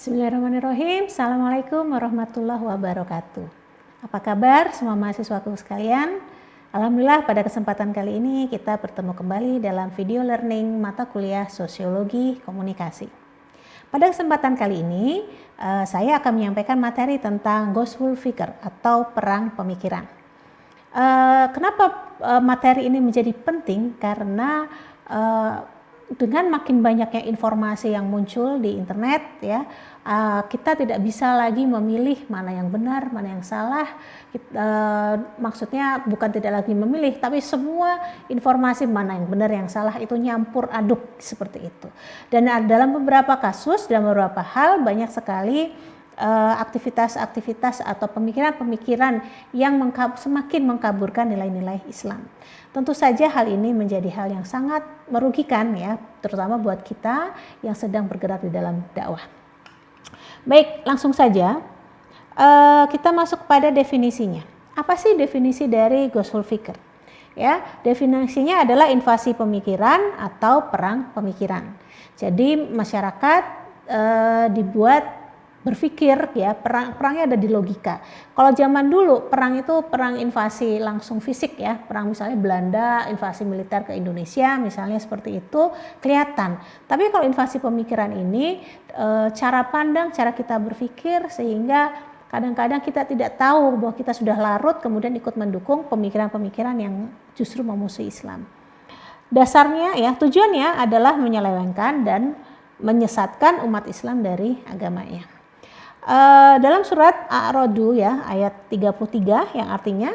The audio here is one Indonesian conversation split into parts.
Bismillahirrahmanirrahim. Assalamualaikum warahmatullahi wabarakatuh. Apa kabar semua mahasiswaku sekalian? Alhamdulillah pada kesempatan kali ini kita bertemu kembali dalam video learning mata kuliah Sosiologi Komunikasi. Pada kesempatan kali ini saya akan menyampaikan materi tentang Ghazwul Fikr atau perang pemikiran. Kenapa materi ini menjadi penting? Karena dengan makin banyaknya informasi yang muncul di internet ya, kita tidak bisa lagi memilih mana yang benar, mana yang salah. Maksudnya bukan tidak lagi memilih, tapi semua informasi mana yang benar, yang salah itu nyampur aduk seperti itu. Dan dalam beberapa kasus, dalam beberapa hal banyak sekali aktivitas-aktivitas atau pemikiran-pemikiran yang semakin mengkaburkan nilai-nilai Islam. Tentu saja hal ini menjadi hal yang sangat merugikan ya, terutama buat kita yang sedang bergerak di dalam dakwah. Baik, langsung saja kita masuk pada definisinya. Apa sih definisi dari Ghazwul Fikr? Ya, definisinya adalah invasi pemikiran atau perang pemikiran. Jadi masyarakat dibuat berpikir ya, perangnya ada di logika. Kalau zaman dulu perang itu perang invasi langsung fisik ya, perang misalnya Belanda invasi militer ke Indonesia misalnya seperti itu kelihatan. Tapi kalau invasi pemikiran ini cara pandang, cara kita berpikir sehingga kadang-kadang kita tidak tahu bahwa kita sudah larut kemudian ikut mendukung pemikiran-pemikiran yang justru memusuhi Islam. Dasarnya ya, tujuannya adalah menyelewengkan dan menyesatkan umat Islam dari agamanya. Dalam surat A'radu ya ayat 33 yang artinya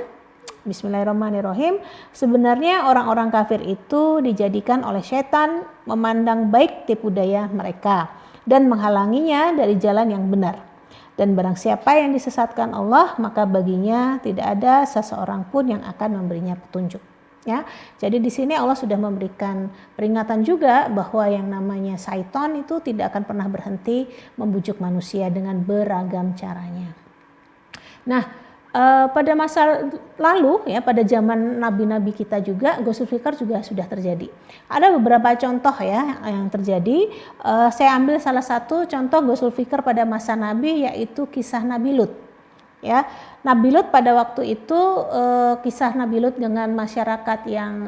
Bismillahirrahmanirrahim, sebenarnya orang-orang kafir itu dijadikan oleh setan memandang baik tipu daya mereka dan menghalanginya dari jalan yang benar. Dan barang siapa yang disesatkan Allah, maka baginya tidak ada seseorang pun yang akan memberinya petunjuk. Ya, jadi di sini Allah sudah memberikan peringatan juga bahwa yang namanya syaitan itu tidak akan pernah berhenti membujuk manusia dengan beragam caranya. Nah, pada masa lalu ya, pada zaman nabi-nabi kita juga Ghazwul Fikr juga sudah terjadi. Ada beberapa contoh ya yang terjadi. Saya ambil salah satu contoh Ghazwul Fikr pada masa Nabi, yaitu kisah Nabi Lut. Ya, Nabi Lut pada waktu itu kisah Nabi Lut dengan masyarakat yang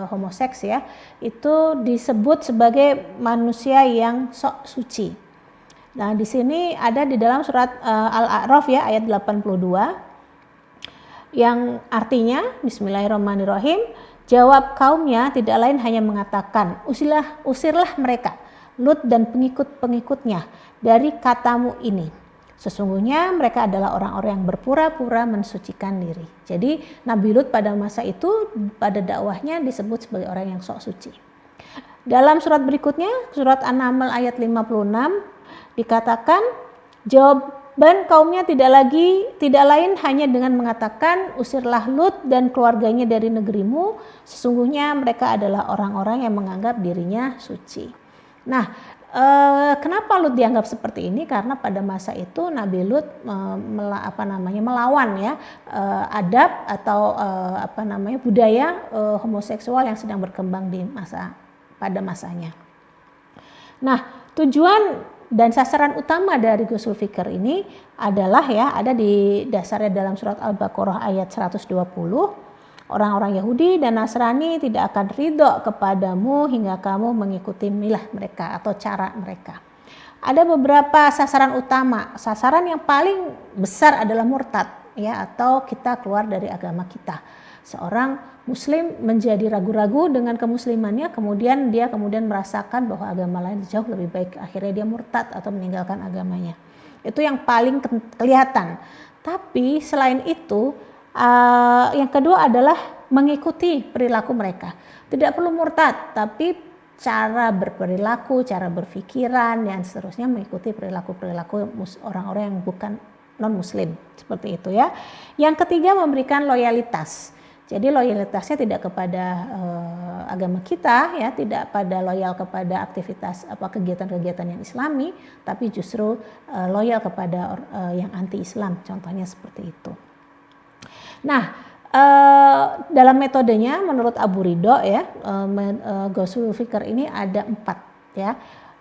homoseks ya, itu disebut sebagai manusia yang sok suci. Nah, di sini ada di dalam surat Al-A'raf ya ayat 82 yang artinya Bismillahirrahmanirrahim, jawab kaumnya tidak lain hanya mengatakan, usirlah mereka Lut dan pengikut-pengikutnya dari katamu ini. Sesungguhnya mereka adalah orang-orang yang berpura-pura mensucikan diri. Jadi Nabi Lut pada masa itu pada dakwahnya disebut sebagai orang yang sok suci. Dalam surat berikutnya, surat An-Naml ayat 56 dikatakan jawaban kaumnya tidak lain hanya dengan mengatakan usirlah Lut dan keluarganya dari negerimu. Sesungguhnya mereka adalah orang-orang yang menganggap dirinya suci. Nah, kenapa Lut dianggap seperti ini? Karena pada masa itu Nabi Lut melawan ya adab atau budaya homoseksual yang sedang berkembang pada masanya. Nah, tujuan dan sasaran utama dari Ghazwul Fikr ini adalah ya ada di dasarnya dalam surat Al-Baqarah ayat 120. Orang-orang Yahudi dan Nasrani tidak akan ridho kepadamu hingga kamu mengikuti milah mereka atau cara mereka. Ada beberapa sasaran utama. Sasaran yang paling besar adalah murtad ya, atau kita keluar dari agama kita. Seorang muslim menjadi ragu-ragu dengan kemuslimannya, kemudian dia merasakan bahwa agama lain jauh lebih baik, akhirnya dia murtad atau meninggalkan agamanya. Itu yang paling kelihatan. Tapi selain itu yang kedua adalah mengikuti perilaku mereka. Tidak perlu murtad, tapi cara berperilaku, cara berpikiran dan seterusnya mengikuti perilaku orang-orang yang bukan non-muslim seperti itu ya. Yang ketiga memberikan loyalitas. Jadi loyalitasnya tidak kepada agama kita ya, tidak pada loyal kepada aktivitas kegiatan-kegiatan yang Islami, tapi justru loyal kepada yang anti-Islam. Contohnya seperti itu. Nah, dalam metodenya menurut Abu Ridho ya, Ghazwul Fikr ini ada 4 ya.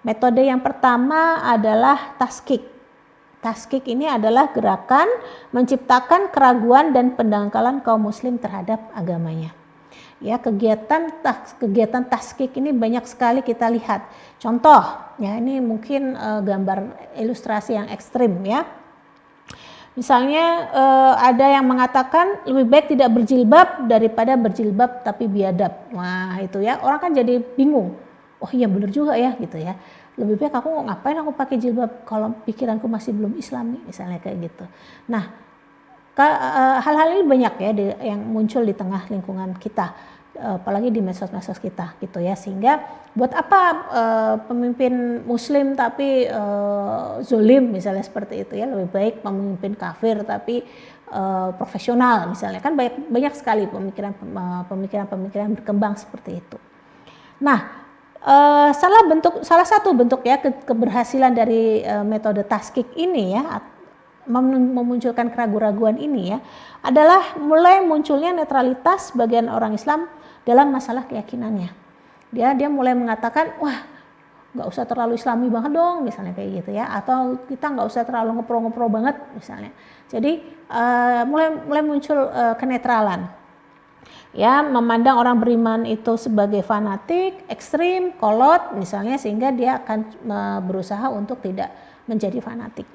Metode yang pertama adalah taskik. Taskik ini adalah gerakan menciptakan keraguan dan pendangkalan kaum muslim terhadap agamanya. Ya, kegiatan taskik ini banyak sekali kita lihat. Contoh, ya ini mungkin gambar ilustrasi yang ekstrim ya. Misalnya ada yang mengatakan lebih baik tidak berjilbab daripada berjilbab tapi biadab. Wah, itu ya, orang kan jadi bingung. Oh iya benar juga ya gitu ya. Lebih baik aku ngapain aku pakai jilbab kalau pikiranku masih belum Islami, misalnya kayak gitu. Nah, hal-hal ini banyak ya yang muncul di tengah lingkungan kita, apalagi di medsos-medsos kita gitu ya, sehingga buat apa pemimpin muslim tapi zolim misalnya seperti itu ya, lebih baik pemimpin kafir tapi profesional misalnya, kan banyak sekali pemikiran berkembang seperti itu. Nah, salah satu bentuk ya keberhasilan dari metode taskik ini ya, memunculkan keraguan-raguan ini ya, adalah mulai munculnya netralitas bagian orang Islam dalam masalah keyakinannya. Dia mulai mengatakan, wah nggak usah terlalu Islami banget dong, misalnya kayak gitu ya, atau kita nggak usah terlalu ngepro banget misalnya. Jadi mulai muncul kenetralan. Ya, memandang orang beriman itu sebagai fanatik, ekstrim, kolot misalnya, sehingga dia akan berusaha untuk tidak menjadi fanatik.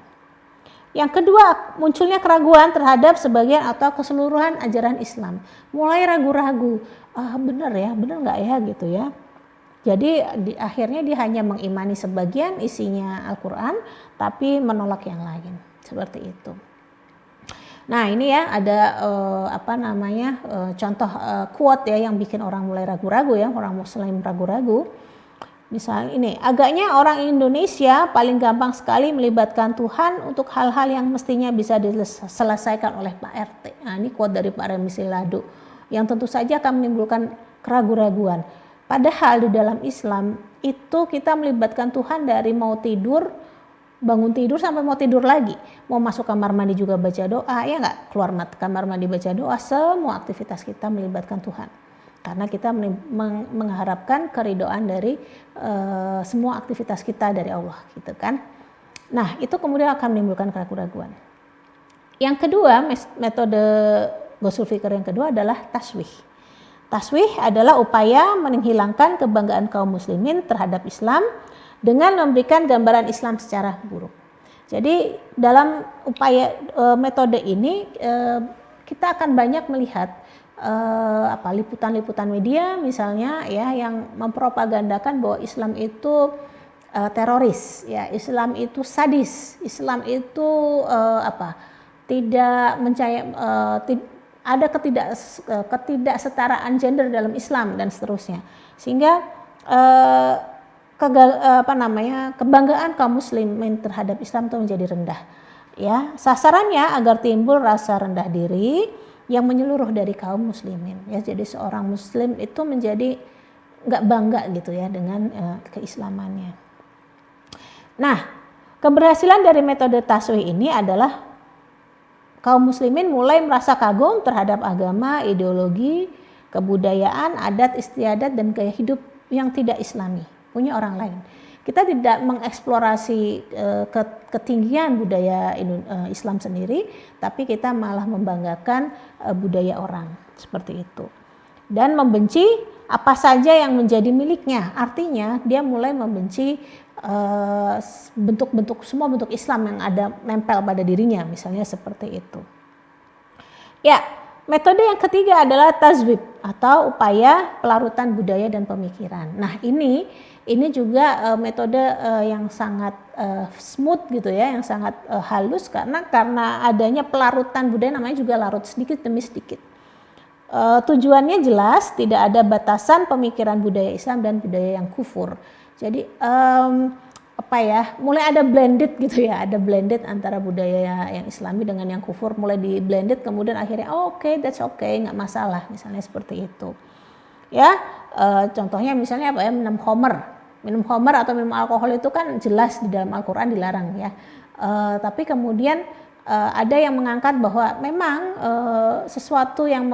Yang kedua, munculnya keraguan terhadap sebagian atau keseluruhan ajaran Islam. Mulai ragu-ragu, benar nggak ya gitu ya. Jadi akhirnya dia hanya mengimani sebagian isinya Al-Quran, tapi menolak yang lain, seperti itu. Nah ini ya ada contoh quote ya yang bikin orang mulai ragu-ragu ya, orang muslim ragu-ragu. Misalnya ini, agaknya orang Indonesia paling gampang sekali melibatkan Tuhan untuk hal-hal yang mestinya bisa diselesaikan oleh Pak RT. Nah ini quote dari Pak Remi Silado yang tentu saja akan menimbulkan keraguan-raguan. Padahal di dalam Islam itu kita melibatkan Tuhan dari mau tidur, bangun tidur sampai mau tidur lagi, mau masuk kamar mandi juga baca doa, ya nggak, keluar kamar mandi baca doa, semua aktivitas kita melibatkan Tuhan, karena kita mengharapkan keridhaan dari semua aktivitas kita dari Allah, gitu kan. Nah itu kemudian akan menimbulkan keraguan-raguan. Yang kedua, metode Ghosul Fikr yang kedua adalah taswih. Taswih adalah upaya menghilangkan kebanggaan kaum muslimin terhadap Islam dengan memberikan gambaran Islam secara buruk. Jadi dalam upaya metode ini kita akan banyak melihat liputan-liputan media misalnya ya yang mempropagandakan bahwa Islam itu teroris, ya Islam itu sadis, Islam itu tidak ada ketidaksetaraan gender dalam Islam dan seterusnya, sehingga kebanggaan kaum muslimin terhadap Islam itu menjadi rendah. Ya, sasarannya agar timbul rasa rendah diri yang menyeluruh dari kaum muslimin. Ya, jadi seorang muslim itu menjadi nggak bangga gitu ya dengan keislamannya. Nah, keberhasilan dari metode taswih ini adalah kaum muslimin mulai merasa kagum terhadap agama, ideologi, kebudayaan, adat istiadat dan gaya hidup yang tidak Islami punya orang lain. Kita tidak mengeksplorasi ketinggian budaya Islam sendiri, tapi kita malah membanggakan budaya orang seperti itu. Dan membenci apa saja yang menjadi miliknya. Artinya dia mulai membenci semua bentuk Islam yang ada nempel pada dirinya, misalnya seperti itu. Ya, metode yang ketiga adalah tazwib atau upaya pelarutan budaya dan pemikiran. Nah, ini juga metode yang sangat smooth gitu ya, yang sangat halus karena adanya pelarutan budaya, namanya juga larut sedikit demi sedikit. Tujuannya jelas, tidak ada batasan pemikiran budaya Islam dan budaya yang kufur. Jadi mulai ada blended gitu ya, ada blended antara budaya yang Islami dengan yang kufur, mulai di blended, kemudian akhirnya that's okay, nggak masalah, misalnya seperti itu. Ya, contohnya misalnya minum khamar atau minum alkohol itu kan jelas di dalam Al-Quran dilarang ya. Tapi kemudian ada yang mengangkat bahwa memang sesuatu yang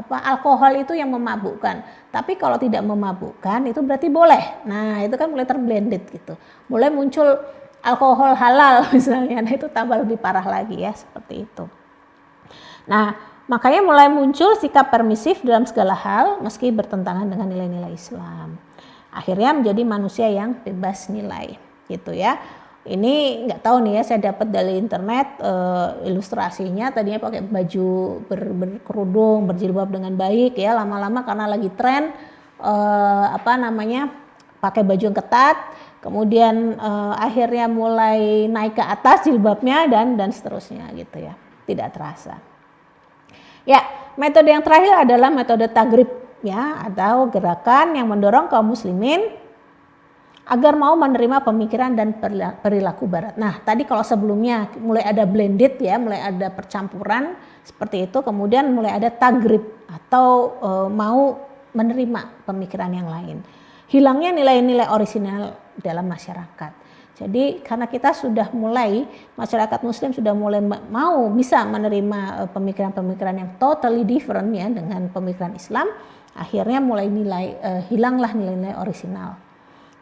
alkohol itu yang memabukkan. Tapi kalau tidak memabukkan itu berarti boleh. Nah, itu kan mulai terblended gitu. Mulai muncul alkohol halal misalnya. Nah, itu tambah lebih parah lagi ya, seperti itu. Nah, makanya mulai muncul sikap permisif dalam segala hal meski bertentangan dengan nilai-nilai Islam. Akhirnya menjadi manusia yang bebas nilai gitu ya. Ini nggak tahu nih ya, saya dapat dari internet ilustrasinya tadinya pakai baju berkerudung, berjilbab dengan baik ya, lama-lama karena lagi tren pakai baju yang ketat, kemudian akhirnya mulai naik ke atas jilbabnya dan seterusnya gitu ya, tidak terasa. Ya, metode yang terakhir adalah metode tagrib ya, atau gerakan yang mendorong kaum muslimin agar mau menerima pemikiran dan perilaku barat. Nah, tadi kalau sebelumnya mulai ada blended ya, mulai ada percampuran seperti itu, kemudian mulai ada tagrib atau mau menerima pemikiran yang lain. Hilangnya nilai-nilai orisinal dalam masyarakat. Jadi karena kita sudah mulai, masyarakat muslim sudah mulai mau bisa menerima pemikiran-pemikiran yang totally different ya dengan pemikiran Islam, akhirnya mulai hilanglah nilai-nilai orisinal.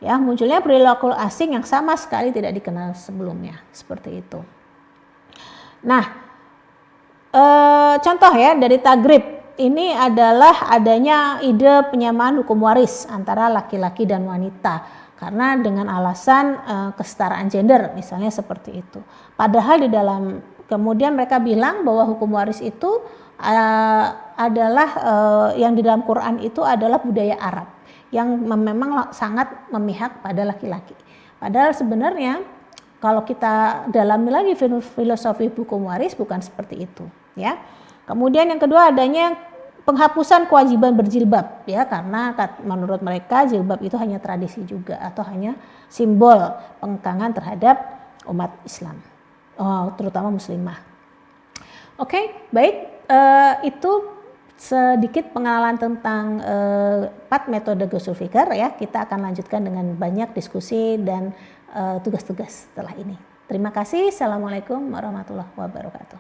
Ya, munculnya perilaku asing yang sama sekali tidak dikenal sebelumnya, seperti itu. Nah, contoh ya dari tagrib ini adalah adanya ide penyamaan hukum waris antara laki-laki dan wanita karena dengan alasan kesetaraan gender misalnya seperti itu. Padahal di dalam kemudian mereka bilang bahwa hukum waris itu adalah yang di dalam Quran itu adalah budaya Arab yang memang sangat memihak pada laki-laki. Padahal sebenarnya kalau kita dalami lagi filosofi hukum waris bukan seperti itu, ya. Kemudian yang kedua adanya penghapusan kewajiban berjilbab, ya, karena menurut mereka jilbab itu hanya tradisi juga atau hanya simbol pengekangan terhadap umat Islam, terutama muslimah. Oke, baik, itu sedikit pengenalan tentang 4 metode Ghazul Fikr ya. Kita akan lanjutkan dengan banyak diskusi dan tugas-tugas setelah ini. Terima kasih. Assalamualaikum warahmatullahi wabarakatuh.